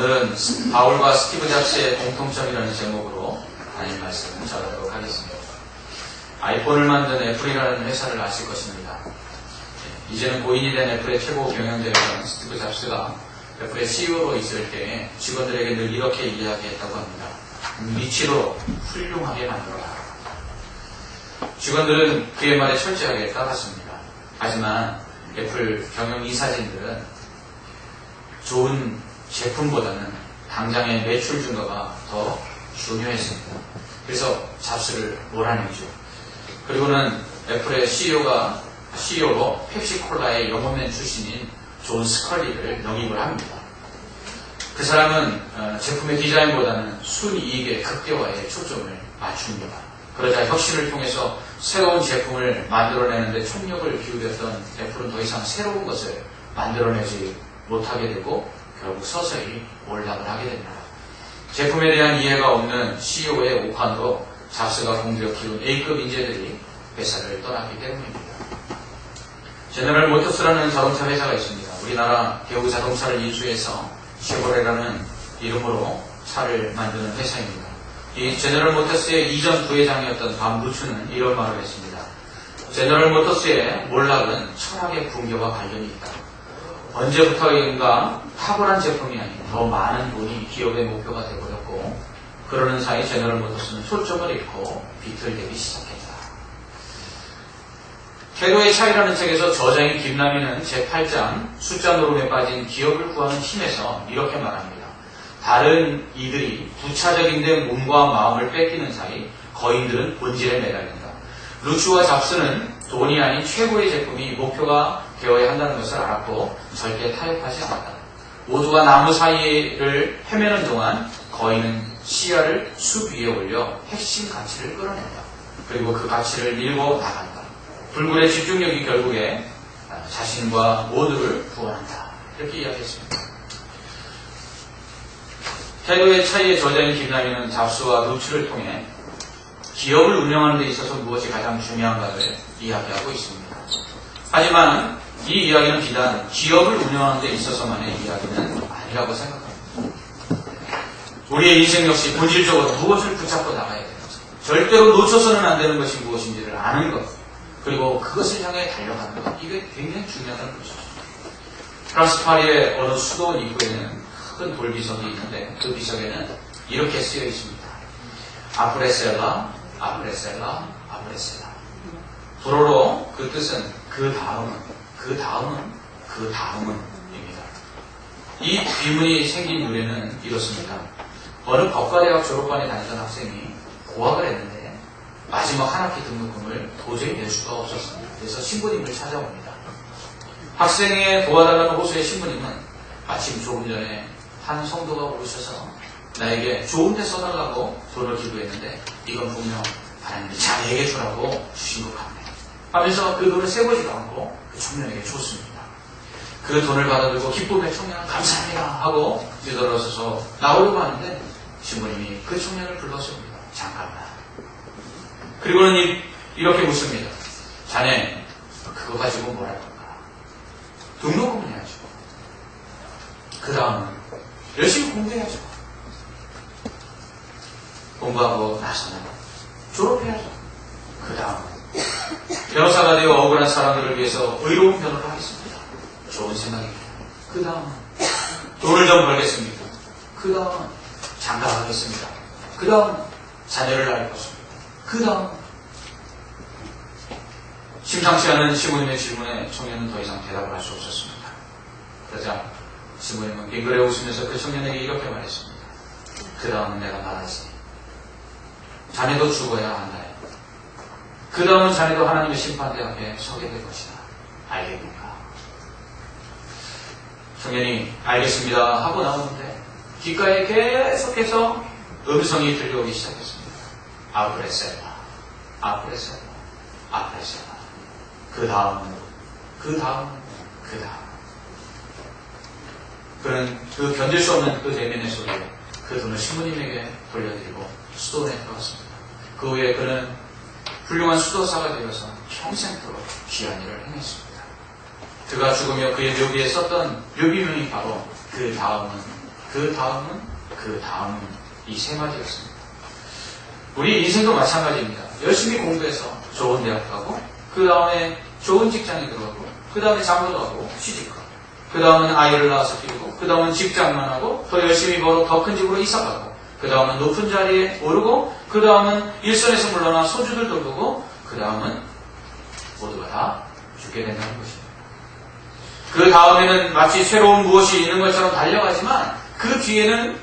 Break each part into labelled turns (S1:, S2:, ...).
S1: 오늘은 바울과 스티브 잡스의 공통점이라는 제목으로 담임 말씀을 전하도록 하겠습니다. 아이폰을 만든 애플이라는 회사를 아실 것입니다. 이제는 고인이 된 애플의 최고 경영자였던 스티브 잡스가 애플의 CEO로 있을 때 직원들에게 늘 이렇게 이야기했다고 합니다. 미치도록 훌륭하게 만들어라. 직원들은 그의 말에 철저하게 따랐습니다. 하지만 애플 경영 이사진들은 좋은 제품보다는 당장의 매출 증가가 더 중요했습니다. 그래서 잡스를 몰아내죠. 그리고는 애플의 CEO로 펩시콜라의 영업맨 출신인 존 스컬리를 영입을 합니다. 그 사람은 제품의 디자인보다는 순이익의 극대화에 초점을 맞춥니다. 그러자 혁신을 통해서 새로운 제품을 만들어내는데 총력을 기울였던 애플은 더 이상 새로운 것을 만들어내지 못하게 되고 결국 서서히 몰락을 하게 됩니다. 제품에 대한 이해가 없는 CEO의 오판으로 잡스가 공들여 키운 A급 인재들이 회사를 떠났기 때문입니다. 제너럴 모터스라는 자동차 회사가 있습니다. 우리나라 대우 자동차를 인수해서 쉐보레라는 이름으로 차를 만드는 회사입니다. 이 제너럴 모터스의 이전 부회장이었던 반부추는 이런 말을 했습니다. 제너럴 모터스의 몰락은 철학의 붕괴와 관련이 있다. 언제부터인가 탁월한 제품이 아닌 더 많은 돈이 기업의 목표가 되어버렸고, 그러는 사이 제너럴 모터스는 초점을 잃고 비틀대기 시작했다. 태도의 차이라는 책에서 저자인 김남희는 제8장 숫자 노름에 빠진 기업을 구하는 힘에서 이렇게 말합니다. 다른 이들이 부차적인 데 몸과 마음을 뺏기는 사이 거인들은 본질에 매달린다. 루츠와 잡스는 돈이 아닌 최고의 제품이 목표가 되어야 한다는 것을 알았고 절대 타협하지 않았다. 모두가 나무 사이를 헤매는 동안 거인은 시야를 숲 위에 올려 핵심 가치를 끌어낸다. 그리고 그 가치를 밀고 나간다. 불굴의 집중력이 결국에 자신과 모두를 구원한다. 이렇게 이야기했습니다. 태도의 차이의 저자인 김남희는 잡스와 루츠를 통해 기업을 운영하는 데 있어서 무엇이 가장 중요한가를 이야기하고 있습니다. 하지만 이 이야기는 비단 기업을 운영하는 데 있어서만의 이야기는 아니라고 생각합니다. 우리의 인생 역시 본질적으로 무엇을 붙잡고 나가야 되는지, 절대로 놓쳐서는 안 되는 것이 무엇인지를 아는 것, 그리고 그것을 향해 달려가는 것, 이게 굉장히 중요하다는 것이죠. 프랑스 파리의 어느 수도 입구에는 큰 돌비석이 있는데 그 비석에는 이렇게 쓰여 있습니다. 아프레셀라, 아프레셀라, 아프레셀라. 불어로 그 뜻은 그 다음은, 그 다음은, 그 다음은입니다. 이 비문이 생긴 유래는 이렇습니다. 어느 법과대학 졸업반에 다니던 학생이 고학을 했는데 마지막 한 학기 등록금을 도저히 낼 수가 없었습니다. 그래서 신부님을 찾아옵니다. 학생의 도와달라는 호소의 신부님은 마침 조금 전에 한 성도가 오셔서 나에게 좋은 데 써달라고 돈을 기부했는데 이건 분명 하나님이 자네에게 주라고 주신 것 같네 하면서 그 돈을 세보지도 않고 그 청년에게 줬습니다. 그 돈을 받아들고 기쁨의 청년은 감사합니다 하고 뒤돌아서서 나오려고 하는데 신부님이 그 청년을 불렀습니다. 잠깐만. 그리고는 이렇게 묻습니다. 자네 그거 가지고 뭘 할 건가? 등록금을 해야죠. 그 다음은 열심히 공부해야죠. 공부하고 나서는 졸업해야죠. 그 다음은 변호사가 되어 억울한 사람들을 위해서 의로운 변호를 하겠습니다. 좋은 생각입니다. 그 다음은 돈을 좀 벌겠습니다. 그 다음은 장가가겠습니다. 그 다음은 자녀를 낳을 것입니다. 그 다음은 심상치 않은 시부님의 질문에 청년은 더 이상 대답을 할 수 없었습니다. 그러자 시부님은 빙그레 웃으면서 그 청년에게 이렇게 말했습니다. 그 다음은 내가 말하지. 자네도 죽어야 한다. 그 다음은 자네도 하나님의 심판대 앞에 서게 될 것이다. 알겠는가? 청년이 알겠습니다 하고 나오는데 귓가에 계속해서 음성이 들려오기 시작했습니다. 아프레셀라, 아프레셀라, 아프레셀라. 그 다음은, 그 다음은, 그 다음. 그는 그 견딜 수 없는 그 내면의 속에 그 돈을 신부님에게 돌려드리고 수도원에 들어갔습니다. 그 후에 그는 훌륭한 수도사가 되어서 평생토록 귀한 일을 행했습니다. 그가 죽으며 그의 묘비에 썼던 묘비명이 바로 그 다음은, 그 다음은 이 세 가지였습니다. 우리 인생도 마찬가지입니다. 열심히 공부해서 좋은 대학 가고, 그 다음에 좋은 직장에 들어가고, 그 다음에 장가도 하고, 취직하고, 그 다음은 아이를 낳아서 키우고, 그 다음은 직장만 하고, 더 열심히 벌어 더 큰 집으로 이사가고, 그 다음은 높은 자리에 오르고, 그 다음은 일선에서 물러나 소주들 돌보고, 그 다음은 모두가 다 죽게 된다는 것입니다. 그 다음에는 마치 새로운 무엇이 있는 것처럼 달려가지만 그 뒤에는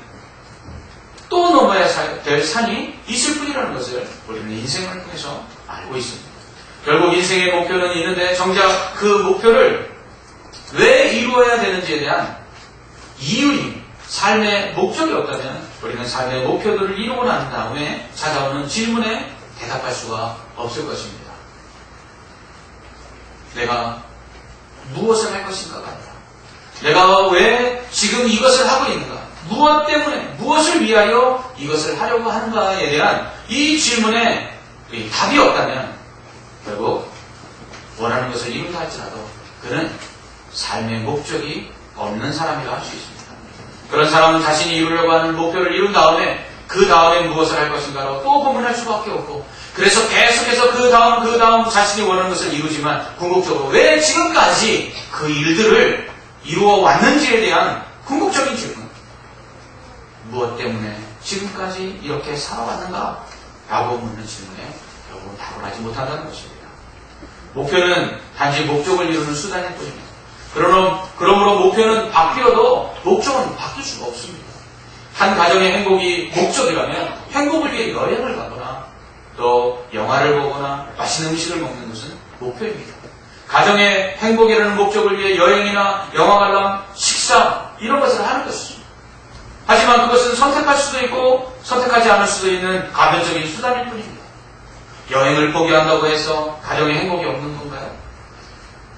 S1: 또 넘어야 될 산이 있을 뿐이라는 것을 우리는 인생을 통해서 알고 있습니다. 결국 인생의 목표는 있는데 정작 그 목표를 왜 이루어야 되는지에 대한 이유인 삶의 목적이 없다면 우리는 삶의 목표들을 이루고 난 다음에 찾아오는 질문에 대답할 수가 없을 것입니다. 내가 무엇을 할 것인가가 아니라 내가 왜 지금 이것을 하고 있는가? 무엇 때문에, 무엇을 위하여 이것을 하려고 하는가에 대한 이 질문에 답이 없다면 결국 원하는 것을 이룬다 할지라도 그는 삶의 목적이 없는 사람이라 할 수 있습니다. 그런 사람은 자신이 이루려고 하는 목표를 이룬 다음에 그 다음에 무엇을 할 것인가로 또 고민할 수밖에 없고, 그래서 계속해서 그 다음 자신이 원하는 것을 이루지만 궁극적으로 왜 지금까지 그 일들을 이루어 왔는지에 대한 궁극적인 질문, 무엇 때문에 지금까지 이렇게 살아왔는가? 라고 묻는 질문에 결국은 답을 하지 못한다는 것입니다. 목표는 단지 목적을 이루는 수단일 뿐입니다. 그러므로 목표는 바뀌어도 목적은 바뀔 수가 없습니다. 한 가정의 행복이 목적이라면 행복을 위해 여행을 가거나 또 영화를 보거나 맛있는 음식을 먹는 것은 목표입니다. 가정의 행복이라는 목적을 위해 여행이나 영화 관람, 식사 이런 것을 하는 것입니다. 하지만 그것은 선택할 수도 있고 선택하지 않을 수도 있는 가변적인 수단일 뿐입니다. 여행을 포기한다고 해서 가정의 행복이 없는 건가요?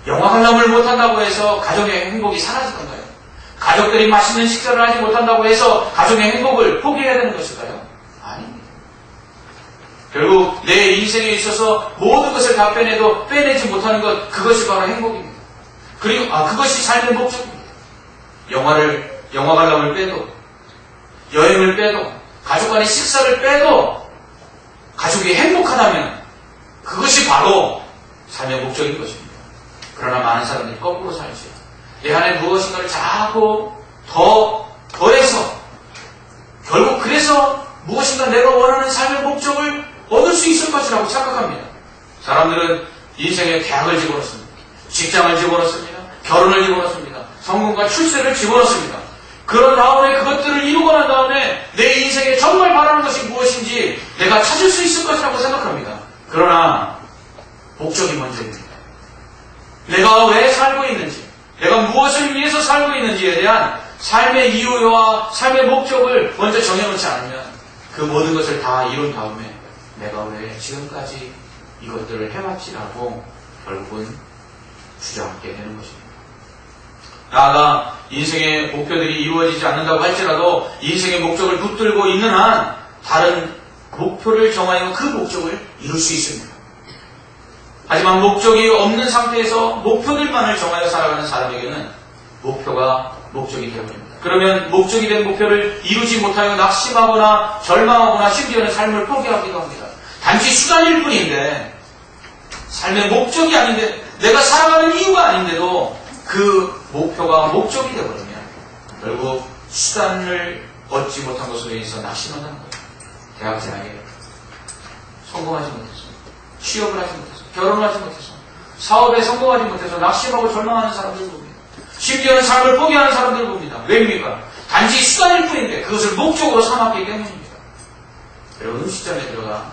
S1: 영화 관람을 못한다고 해서 가정의 행복이 사라질 건가요? 가족들이 맛있는 식사를 하지 못한다고 해서 가정의 행복을 포기해야 되는 것일까요? 아닙니다. 결국 내 인생에 있어서 모든 것을 다 빼내도 빼내지 못하는 것, 그것이 바로 행복입니다. 그리고 그것이 삶의 목적입니다. 영화 관람을 빼도, 여행을 빼도, 가족 간의 식사를 빼도 가족이 행복하다면 그것이 바로 삶의 목적인 것입니다. 그러나 많은 사람들이 거꾸로 살죠. 내 안에 무엇인가를 자꾸 더해서 결국 그래서 무엇인가 내가 원하는 삶의 목적을 얻을 수 있을 것이라고 착각합니다. 사람들은 인생에 계약을 집어넣습니다. 직장을 집어넣습니다. 결혼을 집어넣습니다. 성공과 출세를 집어넣습니다. 그런 다음에 그것들을 이루고 난 다음에 내 인생에 정말 바라는 것이 무엇인지 내가 찾을 수 있을 것이라고 생각합니다. 그러나 목적이 먼저입니다. 내가 왜 살고 있는지, 내가 무엇을 위해서 살고 있는지에 대한 삶의 이유와 삶의 목적을 먼저 정해놓지 않으면 그 모든 것을 다 이룬 다음에 내가 왜 지금까지 이것들을 해왔지라고 결국은 주저앉게 되는 것입니다. 나아가 인생의 목표들이 이루어지지 않는다고 할지라도 인생의 목적을 붙들고 있는 한 다른 목표를 정하여 그 목적을 이룰 수 있습니다. 하지만 목적이 없는 상태에서 목표들만을 정하여 살아가는 사람에게는 목표가 목적이 되어버립니다. 그러면 목적이 된 목표를 이루지 못하여 낙심하거나 절망하거나 심지어는 삶을 포기하기도 합니다. 단지 수단일 뿐인데 삶의 목적이 아닌데 내가 살아가는 이유가 아닌데도 그 목표가 목적이 되어버리면 결국 수단을 얻지 못한 것으로 인해서 낙심한다는 거예요. 대학 생활에 성공하지 못해서, 취업을 하지 못해서, 결혼을 하지 못해서, 사업에 성공하지 못해서 낙심하고 절망하는 사람들을 봅니다. 심지어는 삶을 포기하는 사람들을 봅니다. 왜입니까? 단지 수단일 뿐인데 그것을 목적으로 삼았기 때문입니다. 여러분, 음식점에 들어가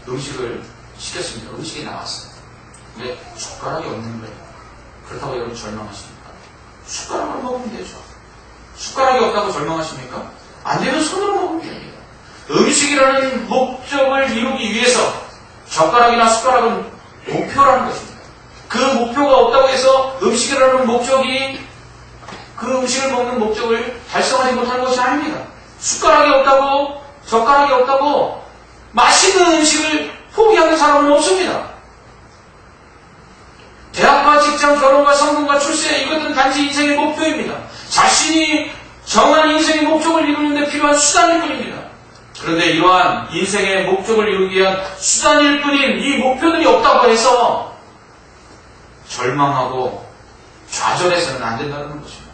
S1: 음식을 시켰습니다. 음식이 나왔어요. 근데 젓가락이 없는 거예요. 그렇다고 여러분 절망하십니까? 숟가락으로 먹으면 되죠. 숟가락이 없다고 절망하십니까? 안 되면 손으로 먹으면 됩니다. 음식이라는 목적을 이루기 위해서 젓가락이나 숟가락은 목표라는 것입니다. 그 목표가 없다고 해서 음식이라는 목적이 그 음식을 먹는 목적을 달성하지 못하는 것이 아닙니다. 숟가락이 없다고, 젓가락이 없다고 맛있는 음식을 포기하는 사람은 없습니다. 대학과 직장, 결혼과 성공과 출세, 이것들은 단지 인생의 목표입니다. 자신이 정한 인생의 목적을 이루는 데 필요한 수단일 뿐입니다. 그런데 이러한 인생의 목적을 이루기 위한 수단일 뿐인 이 목표들이 없다고 해서 절망하고 좌절해서는 안 된다는 것입니다.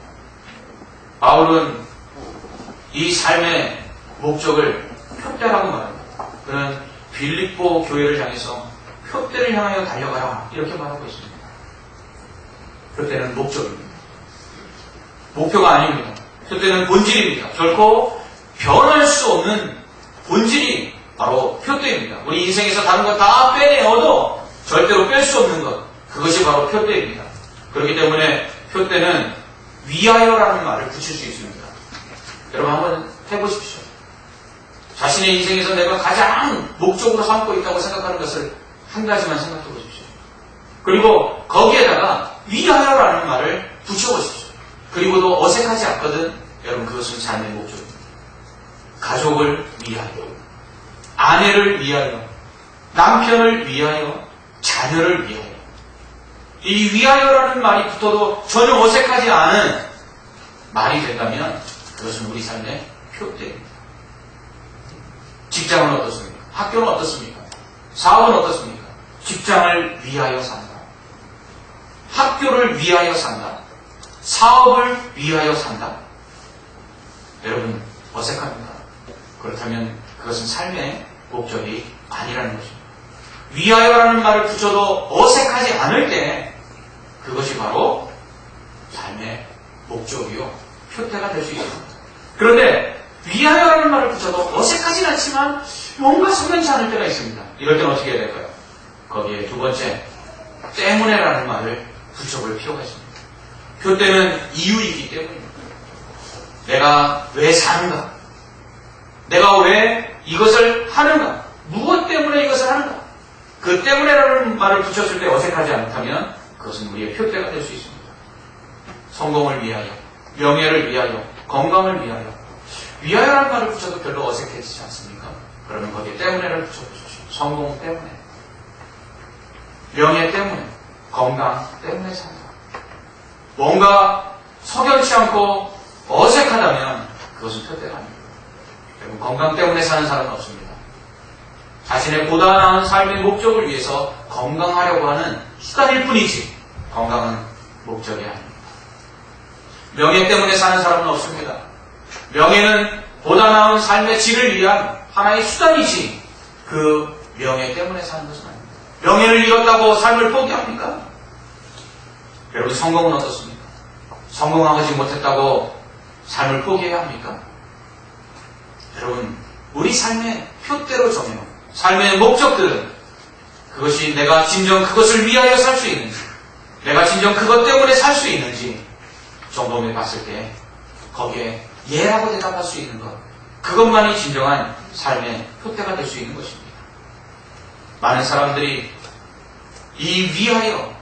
S1: 바울은 이 삶의 목적을 표대라고 말합니다. 그는 빌립보 교회를 향해서 표대를 향하여 달려가라 이렇게 말하고 있습니다. 표대는 목적입니다. 목표가 아닙니다. 표대는 본질입니다. 결코 변할 수 없는 본질이 바로 표대입니다. 우리 인생에서 다른 것 다 빼내어도 절대로 뺄 수 없는 것, 그것이 바로 표대입니다. 그렇기 때문에 표대는 위하여라는 말을 붙일 수 있습니다. 여러분 한번 해보십시오. 자신의 인생에서 내가 가장 목적으로 삼고 있다고 생각하는 것을 한 가지만 생각해 보십시오. 그리고 거기에다가 위하여라는 말을 붙여보십시오. 그리고도 어색하지 않거든. 여러분 그것은 삶의 목적입니다. 가족을 위하여, 아내를 위하여, 남편을 위하여, 자녀를 위하여. 이 위하여라는 말이 붙어도 전혀 어색하지 않은 말이 된다면 그것은 우리 삶의 표대입니다. 직장은 어떻습니까? 학교는 어떻습니까? 사업은 어떻습니까? 직장을 위하여 산다. 학교를 위하여 산다. 사업을 위하여 산다. 여러분 어색합니다. 그렇다면 그것은 삶의 목적이 아니라는 것입니다. 위하여라는 말을 붙여도 어색하지 않을 때 그것이 바로 삶의 목적이요 표대가 될 수 있습니다. 그런데 위하여라는 말을 붙여도 어색하진 않지만 뭔가 성연치 않을 때가 있습니다. 이럴 때는 어떻게 해야 될까요? 거기에 두 번째 때문에라는 말을 붙여볼 필요가 있습니다. 표대는 이유이기 때문입니다. 내가 왜 사는가? 내가 왜 이것을 하는가? 무엇 때문에 이것을 하는가? 그 때문에라는 말을 붙였을 때 어색하지 않다면 그것은 우리의 표대가 될 수 있습니다. 성공을 위하여, 명예를 위하여, 건강을 위하여. 위하여라는 말을 붙여도 별로 어색해지지 않습니까? 그러면 거기에 때문에를 붙여보십시오. 성공 때문에, 명예 때문에, 건강 때문에 산다. 뭔가 석연치 않고 어색하다면 그것은 표대가 아닙니다. 여러분 건강 때문에 사는 사람은 없습니다. 자신의 보다 나은 삶의 목적을 위해서 건강하려고 하는 수단일 뿐이지 건강은 목적이 아닙니다. 명예 때문에 사는 사람은 없습니다. 명예는 보다 나은 삶의 질을 위한 하나의 수단이지 그 명예 때문에 사는 것은 아닙니다. 명예를 잃었다고 삶을 포기합니까? 여러분 성공은 어떻습니까? 성공하지 못했다고 삶을 포기해야 합니까? 여러분 우리 삶의 표대로 정해놓은 삶의 목적들은 그것이 내가 진정 그것을 위하여 살 수 있는지 내가 진정 그것 때문에 살 수 있는지 점검해 봤을 때 거기에 예라고 대답할 수 있는 것 그것만이 진정한 삶의 표대가 될 수 있는 것입니다. 많은 사람들이 이 위하여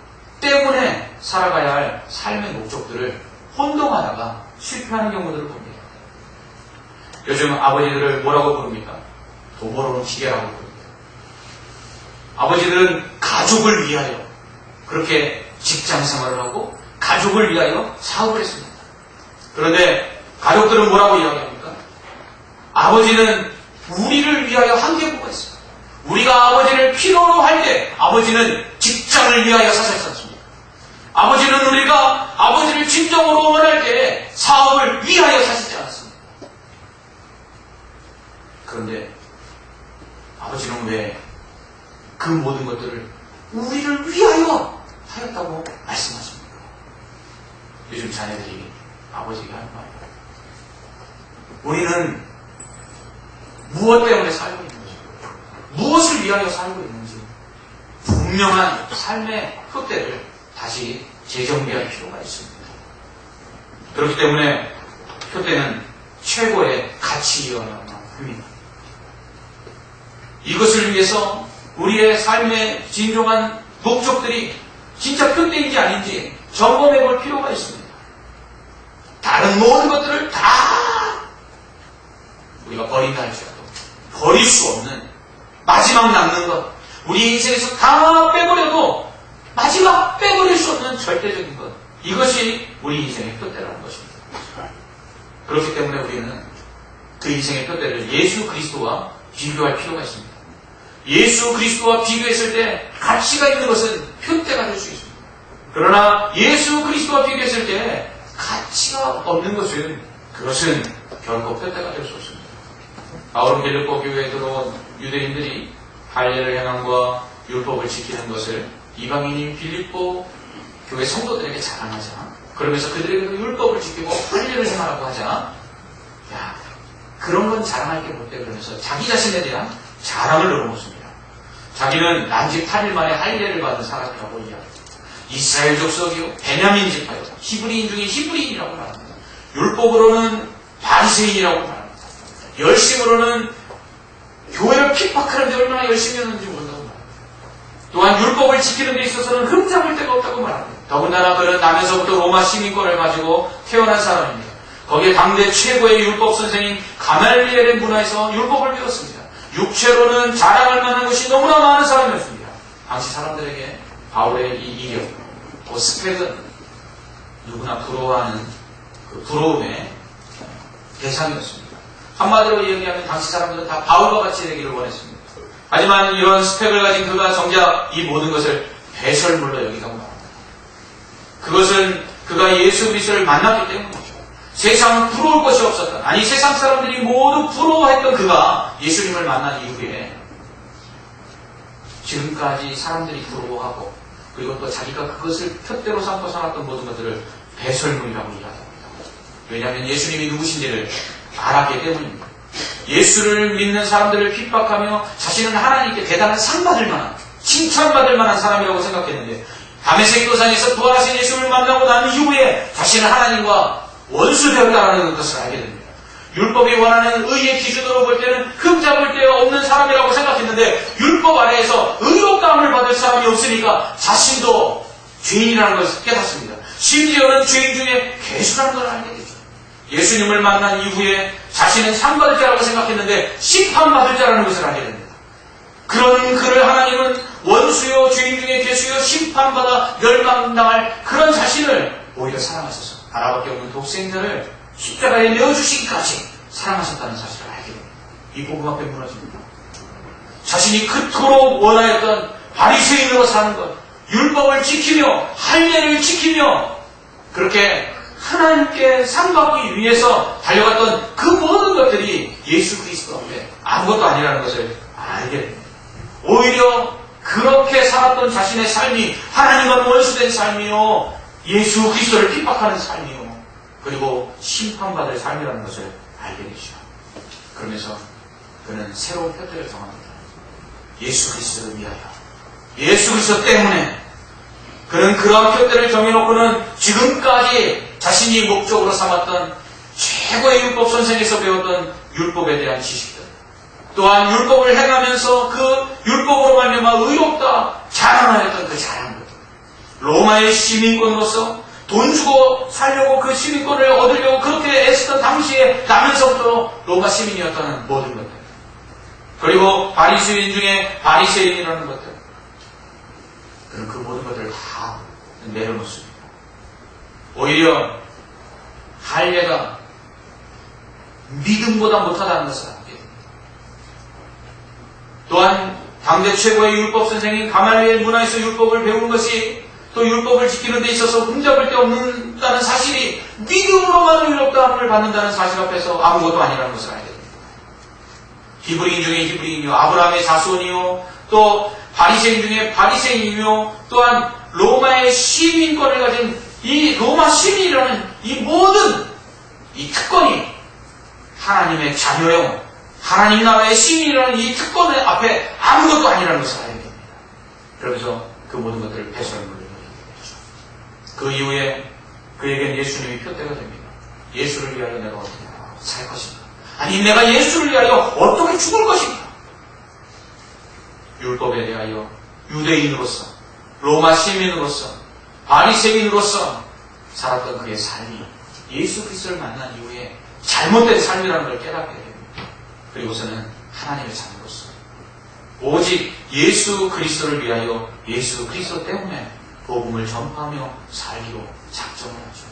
S1: 때문에 살아가야 할 삶의 목적들을 혼동하다가 실패하는 경우들을 봅니다. 요즘 아버지들을 뭐라고 부릅니까? 돈 벌어오는 기계라고 부릅니다. 아버지들은 가족을 위하여 그렇게 직장 생활을 하고 가족을 위하여 사업을 했습니다. 그런데 가족들은 뭐라고 이야기합니까? 아버지는 우리를 위하여 한계부가 있습니다. 우리가 아버지를 필요로 할 때 아버지는 직장을 위하여 사셨습니다. 아버지는 우리가 아버지를 진정으로 원할 때 사업을 위하여 사시지 않았습니다. 그런데 아버지는 왜 그 모든 것들을 우리를 위하여 하였다고 말씀하십니까? 요즘 자녀들이 아버지가 하는 말이에요. 우리는 무엇 때문에 살고 있는지, 무엇을 위하여 살고 있는지 분명한 삶의 표대를 다시 재정비할 필요가 있습니다. 그렇기 때문에 표대는 최고의 가치여야만 합니다. 이것을 위해서 우리의 삶의 진정한 목적들이 진짜 표대인지 아닌지 점검해 볼 필요가 있습니다. 다른 모든 것들을 다 우리가 버린다 할지라도 버릴 수 없는 마지막 남는 것 우리 인생에서 다 빼버려도 마지막 빼버릴 수 없는 절대적인 것 이것이 우리 인생의 표대라는 것입니다. 그렇기 때문에 우리는 그 인생의 표대를 예수 그리스도와 비교할 필요가 있습니다. 예수 그리스도와 비교했을 때 가치가 있는 것은 표대가 될 수 있습니다. 그러나 예수 그리스도와 비교했을 때 가치가 없는 것은 그것은 결코 표대가 될 수 없습니다. 바울은 빌립보 교회에 들어온 유대인들이 할례를 행함과 율법을 지키는 것을 이방인인 빌립보 교회 성도들에게 자랑하자. 그러면서 그들에게 율법을 지키고 할례를 행하라고 하자. 야, 그런 건 자랑할 게 못돼. 그러면서 자기 자신에 대한 자랑을 늘어놓습니다. 자기는 난직 8일 만에 할례를 받은 사람이라고 이야기합니다. 이스라엘 족속이요, 베냐민 지파요, 히브리인 중에 히브리인이라고 말합니다. 율법으로는 바리새인이라고 말합니다. 열심으로는 교회를 핍박하는데 얼마나 열심히 했는지 모른다고 말합니다. 또한 율법을 지키는 데 있어서는 흠잡을 데가 없다고 말합니다. 더군다나 그는 나면서부터 로마 시민권을 가지고 태어난 사람입니다. 거기에 당대 최고의 율법 선생인 가말리엘의 문화에서 율법을 배웠습니다. 육체로는 자랑할 만한 것이 너무나 많은 사람이었습니다. 당시 사람들에게 바울의 이 이력, 그 스펙은 누구나 부러워하는 그 부러움의 대상이었습니다. 한마디로 얘기하면 당시 사람들은 다 바울과 같이 되기를 원했습니다. 하지만 이런 스펙을 가진 그가 정작 이 모든 것을 배설물로 여기다고 말합니다. 그것은 그가 예수 그리스도를 만났기 때문이죠. 세상은 부러울 것이 없었다. 아니, 세상 사람들이 모두 부러워했던 그가 예수님을 만난 이후에 지금까지 사람들이 부러워하고 그리고 또 자기가 그것을 푯대로 삼고 살았던 모든 것들을 배설물이라고 이야기합니다. 왜냐하면 예수님이 누구신지를 알았기 때문입니다. 예수를 믿는 사람들을 핍박하며 자신은 하나님께 대단한 상 받을 만한, 칭찬받을 만한 사람이라고 생각했는데 다메섹 도상에서 부활하신 예수를 만나고 난 이후에 자신은 하나님과 원수되었다라는 것을 알게 됩니다. 율법이 원하는 의의 기준으로 볼 때는 흠잡을 데 없는 사람이라고 생각했는데 율법 아래에서 의롭다함을 받을 사람이 없으니까 자신도 죄인이라는 것을 깨닫습니다. 심지어는 죄인 중에 괴수라는 걸 알게 되죠. 예수님을 만난 이후에 자신은 상받을 자라고 생각했는데 심판받을 자라는 것을 알게 됩니다. 그런 그를 하나님은 원수요, 죄인 중에 괴수요, 심판받아 멸망당할 그런 자신을 오히려 사랑하셔서 하나밖에 없는 독생자를 십자가에 내어주시기까지 사랑하셨다는 사실을 알게 됩니다. 이 복음 앞에 무너집니다. 자신이 그토록 원하였던 바리새인으로 사는 것, 율법을 지키며 할례를 지키며 그렇게 하나님께 상받기 위해서 달려갔던 그 모든 것들이 예수 그리스도 앞에 아무것도 아니라는 것을 알게 됩니다. 오히려 그렇게 살았던 자신의 삶이 하나님과 원수된 삶이요, 예수 그리스도를 핍박하는 삶이요, 그리고 심판받을 삶이라는 것을 알게 되죠. 그러면서 그는 새로운 표대를 정합니다. 예수 그리스도를 위하여, 예수 그리스도 때문에 그는 그러한 표대를 정해놓고는 지금까지 자신이 목적으로 삼았던 최고의 율법 선생에서 배웠던 율법에 대한 지식들, 또한 율법을 행하면서 그 율법으로 말미암아 의롭다 자랑하였던 그 자랑들, 로마의 시민권으로서 돈 주고 살려고 그 시민권을 얻으려고 그렇게 애쓰던 당시에 나면서부터 로마 시민이었다는 모든 것들, 그리고 바리새인 중에 바리새인이라는 것들, 그는 그 모든 것들을 다 내려놓습니다. 오히려 할례가 믿음보다 못하다는 것을 알게 됩니다. 또한 당대 최고의 율법 선생인 가말리엘 문화에서 율법을 배우는 것이 또 율법을 지키는 데 있어서 흠잡을 데 없는다는 사실이 믿음으로만 의롭다함을 받는다는 사실 앞에서 아무것도 아니라는 것을 알게 됩니다. 히브리인 중에 히브리인이요, 아브라함의 자손이요, 또 바리새인 중에 바리새인이요, 또한 로마의 시민권을 가진 이 로마 시민이라는 이 모든 이 특권이 하나님의 자녀요, 하나님 나라의 시민이라는 이 특권 앞에 아무것도 아니라는 것을 알게 됩니다. 그러면서 그 모든 것들을 배설물로 여기게 되죠. 그 이후에 그에겐 예수님이 표대가 됩니다. 예수를 위하여 내가 어떻게 살 것인가? 아니, 내가 예수를 위하여 어떻게 죽을 것인가? 율법에 대하여 유대인으로서, 로마 시민으로서, 바리새인으로서 살았던 그의 삶이 예수 그리스도를 만난 이후에 잘못된 삶이라는 걸 깨닫게 됩니다. 그리고서는 하나님의 자녀로서 오직 예수 그리스도를 위하여 예수 그리스도 때문에 복음을 전파하며 살기로 작정을 하죠.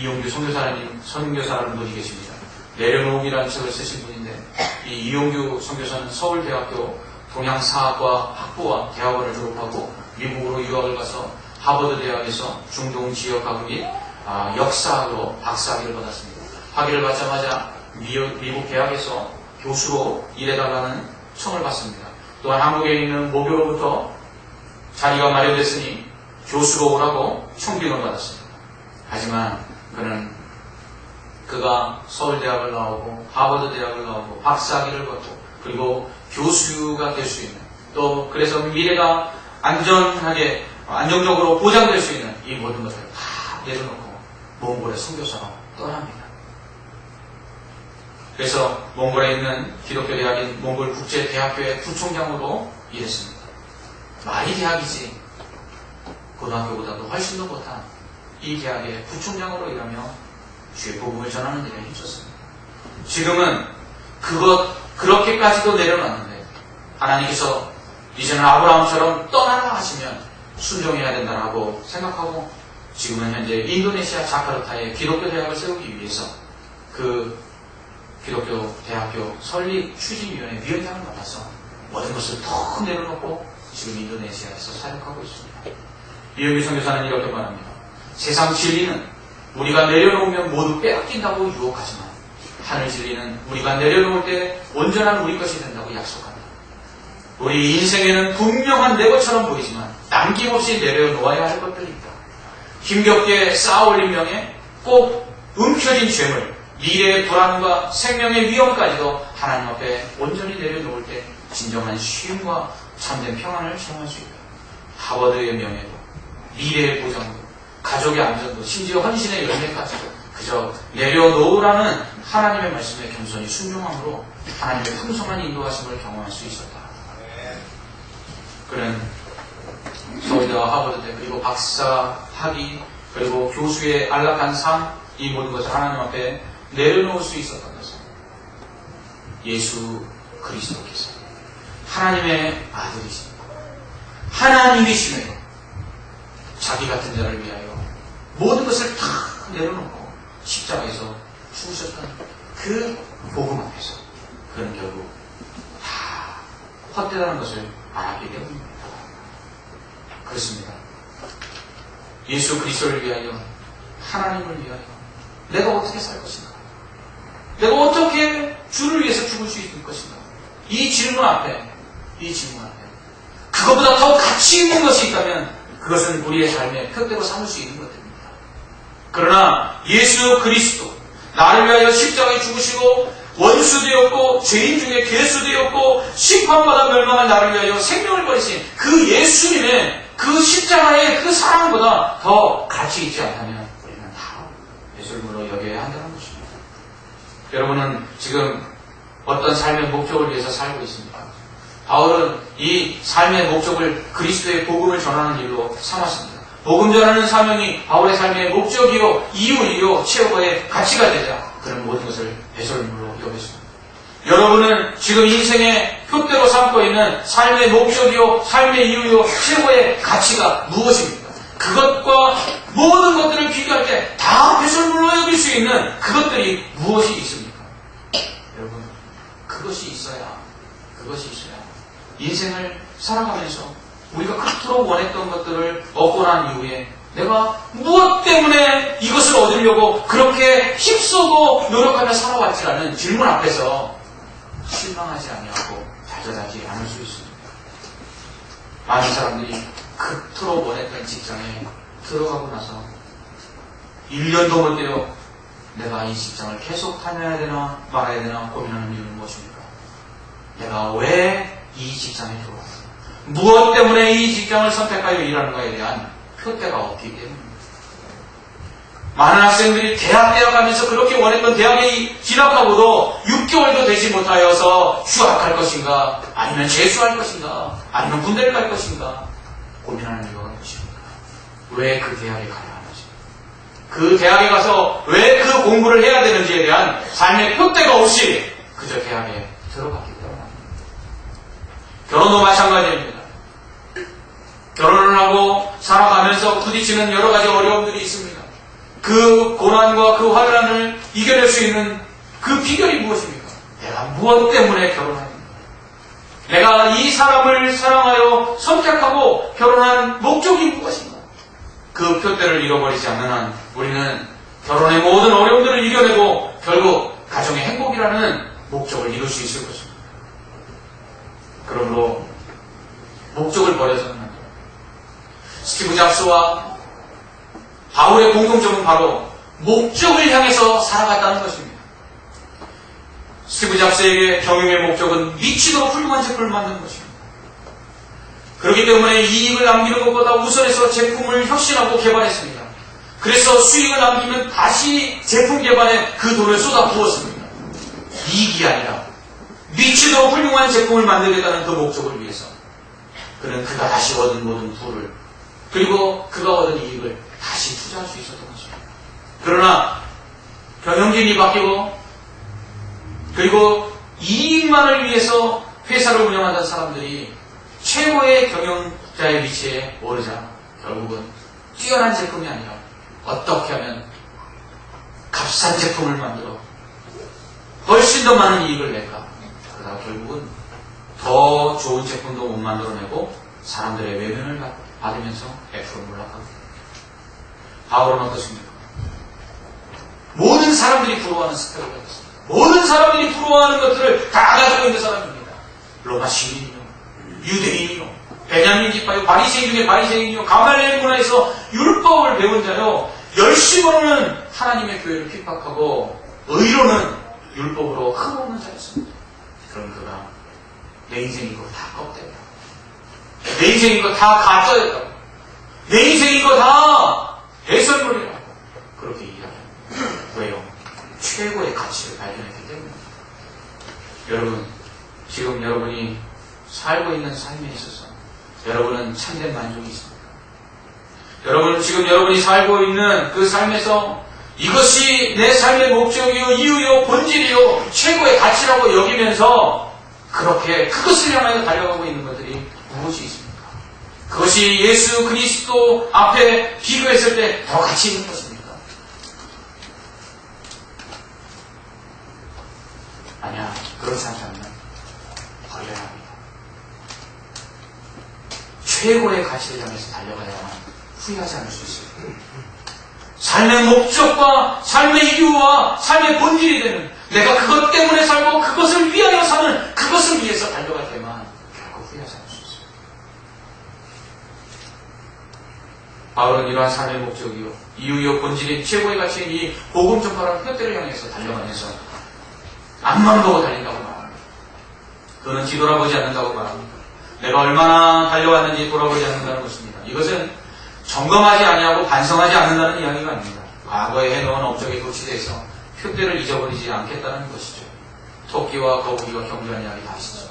S1: 이용규 선교사라는 분이 계십니다. 내려놓음이라는 책을 쓰신 분인데, 이 이용규 선교사는 서울대학교 동양사학과 학부와 대학원을 졸업하고 미국으로 유학을 가서 하버드 대학에서 중동 지역학 및 역사학으로 박사학위를 받았습니다. 학위를 받자마자 미국 대학에서 교수로 일해달라는 청을 받습니다. 또한 한국에 있는 모교로부터 자리가 마련됐으니 교수로 오라고 청빙을 받았습니다. 하지만 그가 서울대학을 나오고 하버드 대학을 나오고 박사학위를 받고 그리고 교수가 될 수 있는, 또 그래서 미래가 안정적으로 보장될 수 있는 이 모든 것을 다 내려놓고 몽골의 선교사로 떠납니다. 그래서 몽골에 있는 기독교 대학인 몽골 국제대학교의 부총장으로 일했습니다. 말이 대학이지 고등학교보다도 훨씬 더 못한 이 대학의 부총장으로 일하며 주의 복음을 전하는 일에 힘썼습니다. 지금은 그렇게까지도 내려놨는데 하나님께서 이제는 아브라함처럼 떠나라 하시면 순종해야 된다고 생각하고 지금은 현재 인도네시아 자카르타에 기독교 대학을 세우기 위해서 그 기독교 대학교 설립 추진위원회 위원장을 맡아서 모든 것을 더 내려놓고 지금 인도네시아에서 사역하고 있습니다. 이용규 선교사는 이렇게 말합니다. 세상 진리는 우리가 내려놓으면 모두 빼앗긴다고 유혹하지만 하늘 진리는 우리가 내려놓을 때 온전한 우리 것이 된다고 약속합니다. 우리 인생에는 분명한 내 것처럼 보이지만 남김없이 내려놓아야 할 것들이 있다. 힘겹게 쌓아올린 명예, 꼭 움켜진 죄물, 미래의 불안과 생명의 위험까지도 하나님 앞에 온전히 내려놓을 때 진정한 쉼과 참된 평안을 체험할 수 있다. 하버드의 명예도, 미래의 보장도, 가족의 안전도, 심지어 헌신의 열매까지도 그저 내려놓으라는 하나님의 말씀에 겸손히 순종함으로 하나님의 풍성한 인도하심을 경험할 수 있었다. 그는 서울대와 하버드대 그리고 박사 학위 그리고 교수의 안락한 삶, 이 모든 것을 하나님 앞에 내려놓을 수 있었던 것은 예수 그리스도께서 하나님의 아들이십니다. 하나님이심에도 자기 같은 자를 위하여 모든 것을 다 내려놓고 십자가에서 죽으셨던 그 복음 앞에서 그는 결국 다 헛되다는 것을 알았기 때문입니다. 그렇습니다. 예수 그리스도를 위하여, 하나님을 위하여 내가 어떻게 살 것인가? 내가 어떻게 주를 위해서 죽을 수 있을 것인가? 이 질문 앞에 그것보다 더 가치 있는 것이 있다면 그것은 우리의 삶의 표대로 삼을 수 있는 것들입니다. 그러나 예수 그리스도, 나를 위하여 십자가에 죽으시고 원수 되었고 죄인 중에 괴수 되었고 심판받아 멸망한 나를 위하여 생명을 버리신 그 예수님의 그 십자가의 그 사랑보다 더 가치 있지 않다면 우리는 다 예술물로 여겨야 한다는 것입니다. 여러분은 지금 어떤 삶의 목적을 위해서 살고 있습니까? 바울은 이 삶의 목적을 그리스도의 복음을 전하는 일로 삼았습니다. 복음 전하는 사명이 바울의 삶의 목적이요, 이유이요, 최고의 가치가 되자 그런 모든 것을 배설물로 여겼습니다. 여러분은 지금 인생의 표대로 삼고 있는 삶의 목적이요, 삶의 이유요, 최고의 가치가 무엇입니까? 그것과 모든 것들을 비교할 때 다 배설물로 여길 수 있는 그것들이 무엇이 있습니까? 여러분, 그것이 있어야 인생을 살아가면서 우리가 그토록 원했던 것들을 얻고 난 이후에 내가 무엇 때문에 이것을 얻으려고 그렇게 힘쓰고 노력하며 살아왔지라는 질문 앞에서 실망하지 아니하고 좌절하지 않을 수 있습니다. 많은 사람들이 그토록 원했던 직장에 들어가고 나서 1년도 못 되어 내가 이 직장을 계속 다녀야 되나 말아야 되나 고민하는 이유는 무엇입니까? 내가 왜 이 직장에 들어왔습니다. 무엇 때문에 이 직장을 선택하여 일하는가에 대한 표대가 없기 때문입니다. 많은 학생들이 대학 가면서 그렇게 원했던 대학에 진학하고도 6개월도 되지 못하여서 휴학할 것인가, 아니면 재수할 것인가, 아니면 군대를 갈 것인가 고민하는 이유가 무엇입니까? 왜 그 대학에 가야 하는지, 그 대학에 가서 왜 그 공부를 해야 되는지에 대한 삶의 표대가 없이 그저 대학에 들어갔기 때문입니다. 결혼도 마찬가지입니다. 결혼을 하고 살아가면서 부딪히는 여러 가지 어려움들이 있습니다. 그 고난과 그 환난을 이겨낼 수 있는 그 비결이 무엇입니까? 내가 무엇 때문에 결혼합니까? 내가 이 사람을 사랑하여 선택하고 결혼한 목적이 무엇인가? 그 표대를 잃어버리지 않는 한 우리는 결혼의 모든 어려움들을 이겨내고 결국 가정의 행복이라는 목적을 이룰 수 있을 것입니다. 그러므로 목적을 버려서는 안 돼요. 스티브 잡스와 바울의 공통점은 바로 목적을 향해서 살아갔다는 것입니다. 스티브 잡스에게 경영의 목적은 미치도록 훌륭한 제품을 만드는 것입니다. 그렇기 때문에 이익을 남기는 것보다 우선해서 제품을 혁신하고 개발했습니다. 그래서 수익을 남기면 다시 제품 개발에 그 돈을 쏟아부었습니다. 이익이 아니라 미치도록 훌륭한 제품을 만들겠다는 그 목적을 위해서 그는 그가 다시 얻은 모든 부를 그리고 그가 얻은 이익을 다시 투자할 수 있었던 것입니다. 그러나 경영진이 바뀌고 그리고 이익만을 위해서 회사를 운영하던 사람들이 최고의 경영자의 위치에 오르자 결국은 뛰어난 제품이 아니라 어떻게 하면 값싼 제품을 만들어 훨씬 더 많은 이익을 낼까? 그러다가 결국은 더 좋은 제품도 못 만들어내고 사람들의 외면을 받으면서 F로 몰락하고 바울은 어떻습니까? 모든 사람들이 부러워하는 스펙을 가졌습니다. 모든 사람들이 부러워하는 것들을 다 가지고 있는 사람입니다. 로마 시민이요, 유대인이요, 베냐민 지파요, 바리새인 중에 바리새인이요, 가말리엘 문화에서 율법을 배운 자요, 열심으로는 하나님의 교회를 핍박하고 의로는 율법으로 흠없는 자였습니다. 그럼 그가 내 인생 이거 다 껍데기야. 내 인생 이거 다 가짜였다고. 내 인생 이거 다 대선물이라고. 그렇게 이야기합니다. 왜요? 최고의 가치를 발견했기 때문입니다. 여러분, 지금 여러분이 살고 있는 삶에 있어서 여러분은 참된 만족이 있습니까? 여러분, 지금 여러분이 살고 있는 그 삶에서 이것이 내 삶의 목적이요, 이유요, 본질이요, 최고의 가치라고 여기면서 그렇게 그것을 향하여 달려가고 있는 것들이 무엇이 있습니까? 그것이 예수 그리스도 앞에 비교했을 때 더 가치 있는 것입니까? 아니야, 그렇지 않다면 버려야 합니다. 최고의 가치를 향해서 달려가야만 후회하지 않을 수 있어요. 삶의 목적과 삶의 이유와 삶의 본질이 되는 내가 그것 때문에 살고 그것을 위하여 사는 그것을 위해서 달려갈 때만 결국 후회하지 않을 수 있어요. 바울은 이러한 삶의 목적이요, 이유요, 본질인 최고의 가치인 이 복음 전파라는 뼈대를 향해서 달려가면서 앞만 보고 달린다고 말합니다. 그는 뒤돌아보지 않는다고 말합니다. 내가 얼마나 달려왔는지 돌아보지 않는다는 것입니다. 이것은 점검하지 아니하고 반성하지 않는다는 이야기가 아닙니다. 과거에 해놓은 업적에 도취돼서 표대를 잊어버리지 않겠다는 것이죠. 토끼와 거북이가 경주한 이야기 다 아시죠?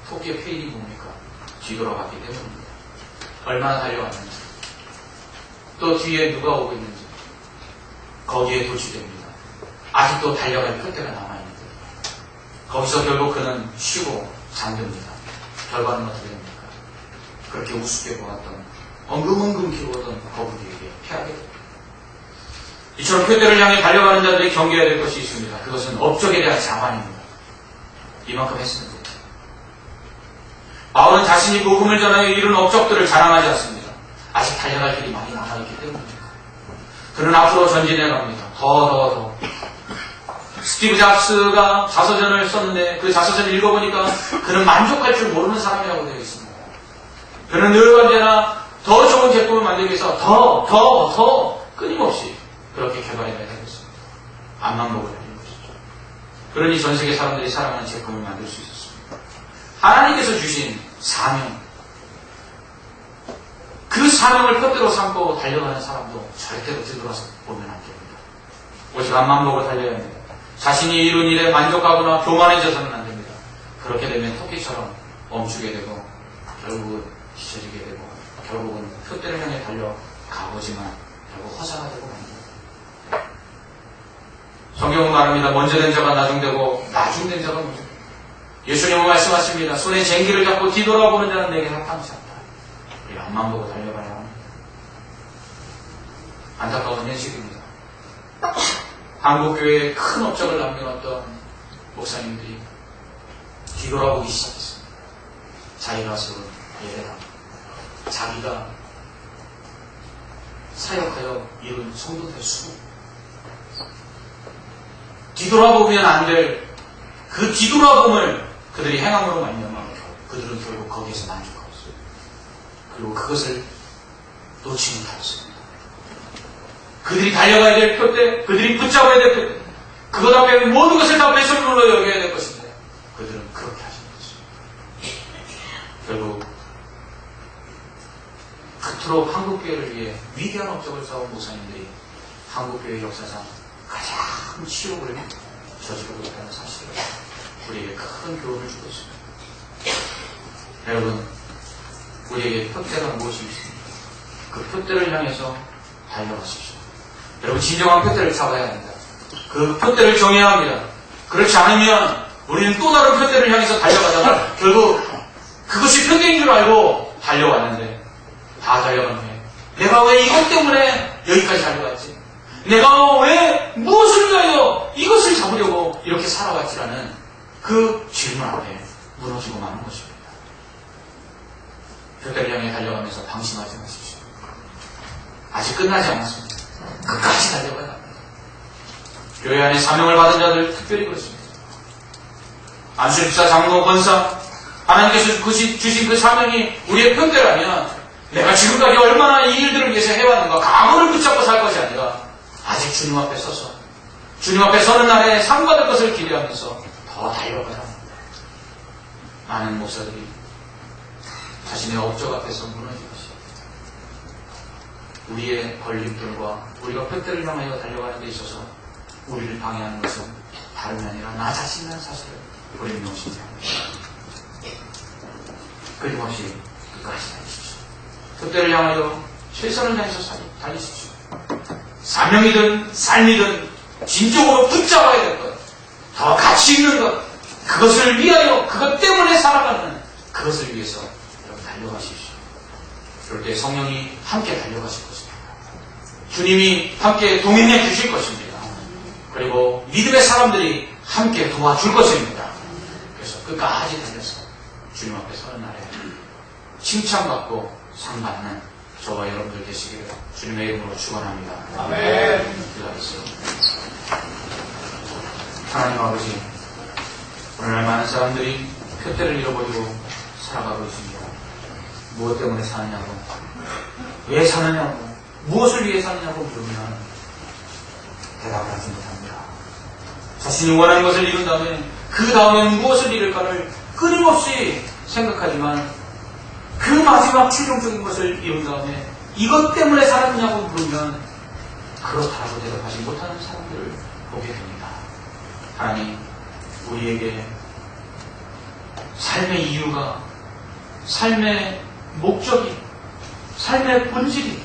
S1: 토끼의 페인이 뭡니까? 뒤돌아봤기 때문입니다. 얼마나 달려왔는지, 또 뒤에 누가 오고 있는지 거기에 도취됩니다. 아직도 달려갈 표대가 남아있는데 거기서 결국 그는 쉬고 잠듭니다. 결과는 어떻게 됩니까? 그렇게 우습게 보았던 엉금엉금 키우던 거북이에게 피하게 됩니다. 이처럼 표대를 향해 달려가는 자들이 경계해야 될 것이 있습니다. 그것은 업적에 대한 자만입니다. 이만큼 했으면 됩니다. 바울은 자신이 복음을 전하여 이룬 업적들을 자랑하지 않습니다. 아직 달려갈 길이 많이 남아있기 때문입니다. 그는 앞으로 전진해 갑니다. 더. 스티브 잡스가 자서전을 썼는데 그 자서전을 읽어보니까 그는 만족할 줄 모르는 사람이라고 되어 있습니다. 그는 늘 언제나 더 좋은 제품을 만들기 위해서 더 끊임없이 그렇게 개발해야 되겠습니다. 앞만 보고 달리는 것이죠. 그러니 전 세계 사람들이 사랑하는 제품을 만들 수 있었습니다. 하나님께서 주신 사명, 그 사명을 뼈대로 삼고 달려가는 사람도 절대로 뒤돌아서 보면 안 됩니다. 오직 앞만 보고 달려야 합니다. 자신이 이룬 일에 만족하거나 교만해져서는 안 됩니다. 그렇게 되면 토끼처럼 멈추게 되고 결국은 뒤처지게 되고 결국은 표대를 향해 달려가보지만 결국 허사가 되고 맙니다. 성경은 말합니다. 먼저 된 자가 나중되고 나중된 자가 먼저 됩니다. 예수님은 말씀하십니다. 손에 쟁기를 잡고 뒤돌아보는 자는 내게 합당치 않다. 우리 앞만 보고 달려가야 합니다. 안타까운 현실입니다. 한국교회에 큰 업적을 남겨놨던 목사님들이 뒤돌아보기 시작했습니다. 자기가 세운 예배당, 자기가 사역하여 이룬 성도들 수, 뒤돌아보면 안 될 그 뒤돌아봄을 그들이 행함으로 말미암아 그들은 결국 거기에서 만족하였어요. 그리고 그것을 놓지 못하였습니다. 그들이 달려가야 될 표대, 그들이 붙잡아야 될 표대, 그것 앞에 모든 것을 다 배설물로 여겨야 될 것인데 그들은 그렇게 하신 것입니다. 결국 그토록 한국교회를 위해 위대한 업적을 쌓은 목사님들이 한국교회 역사상 가장 치욕을 저지르고 있다는 사실을 우리에게 큰 교훈을 주고 있습니다. 여러분, 우리에게 표대가 무엇이 있습니까? 그 표대를 향해서 달려가십시오. 여러분, 진정한 표대를 잡아야 합니다. 그 표대를 정해야 합니다. 그렇지 않으면 우리는 또 다른 표대를 향해서 달려가다가 결국 그것이 표대인 줄 알고 달려왔는데 다 달려간 후에 내가 왜 이것 때문에 여기까지 달려갔지? 내가 왜 무엇을 위하여 이것을 잡으려고 이렇게 살아왔지라는 그 질문 앞에 무너지고 마는 것입니다. 표대를 향해 달려가면서 방심하지 마십시오. 아직 끝나지 않았습니다. 끝까지 달려가야 합니다. 교회 안에 사명을 받은 자들 특별히 그렇습니다. 안수집사, 장로, 권사, 하나님께서 주신 그 사명이 우리의 표대라면 내가 지금까지 얼마나 이 일들을 위해서 해왔는가 가문을 붙잡고 살 것이 아니라 아직 주님 앞에 서서 주님 앞에 서는 날에 상 받을 것을 기대하면서 더 달려가야 합니다. 많은 목사들이 자신의 업적 앞에서 무너진 것이 우리의 걸림돌과 우리가 표대를 향하여 달려가는 데 있어서 우리를 방해하는 것은 다름이 아니라 나 자신이라는 사실을 우리는 명심해야 합니다. 끊임없이 끝까지 달리십시오. 표대를 향하여 최선을 다해서 달리십시오. 사명이든 삶이든 진정으로 붙잡아야 될 것, 더 가치 있는 것, 그것을 위하여 그것 때문에 살아가는 그것을 위해서 여러분 달려가십시오. 그럴 때 성령이 함께 달려가실 것입니다. 주님이 함께 동행해 주실 것입니다. 그리고 믿음의 사람들이 함께 도와줄 것입니다. 그래서 끝까지 달려서 주님 앞에 서는 날에 칭찬받고 상 받는 저와 여러분들 되시기를 주님의 이름으로 축원합니다. 아멘. 기도하겠습니다. 하나님 아버지, 오늘날 많은 사람들이 표대를 잃어버리고 살아가고 있습니다. 무엇 때문에 사느냐고, 왜 사느냐고, 무엇을 위해 사느냐고 물으면 대답을 하지 못합니다. 자신이 원하는 것을 이룬 다음에 그 다음엔 무엇을 이룰까를 끊임없이 생각하지만 그 마지막 최종적인 것을 이룬 다음에 이것 때문에 살았느냐고 물으면 그렇다고 대답하지 못하는 사람들을 보게 됩니다. 하나님, 우리에게 삶의 이유가, 삶의 목적이, 삶의 본질이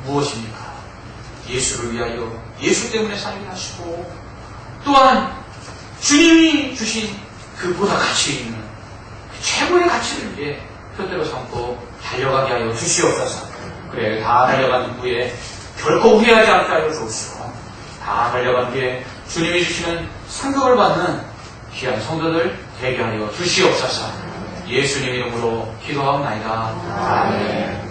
S1: 무엇입니까? 예수를 위하여 예수 때문에 살게 하시고 또한 주님이 주신 그보다 가치 있는 최고의 가치를 위해 표대로 삼고 달려가게 하여 주시옵소서. 그래, 다 달려간 후에 결코 후회하지 않게 하여 주옵시고 다 달려간 후에 주님이 주시는 상급을 받는 귀한 성도들 되게 하여 주시옵소서. 예수님 이름으로 기도하옵나이다. 아멘.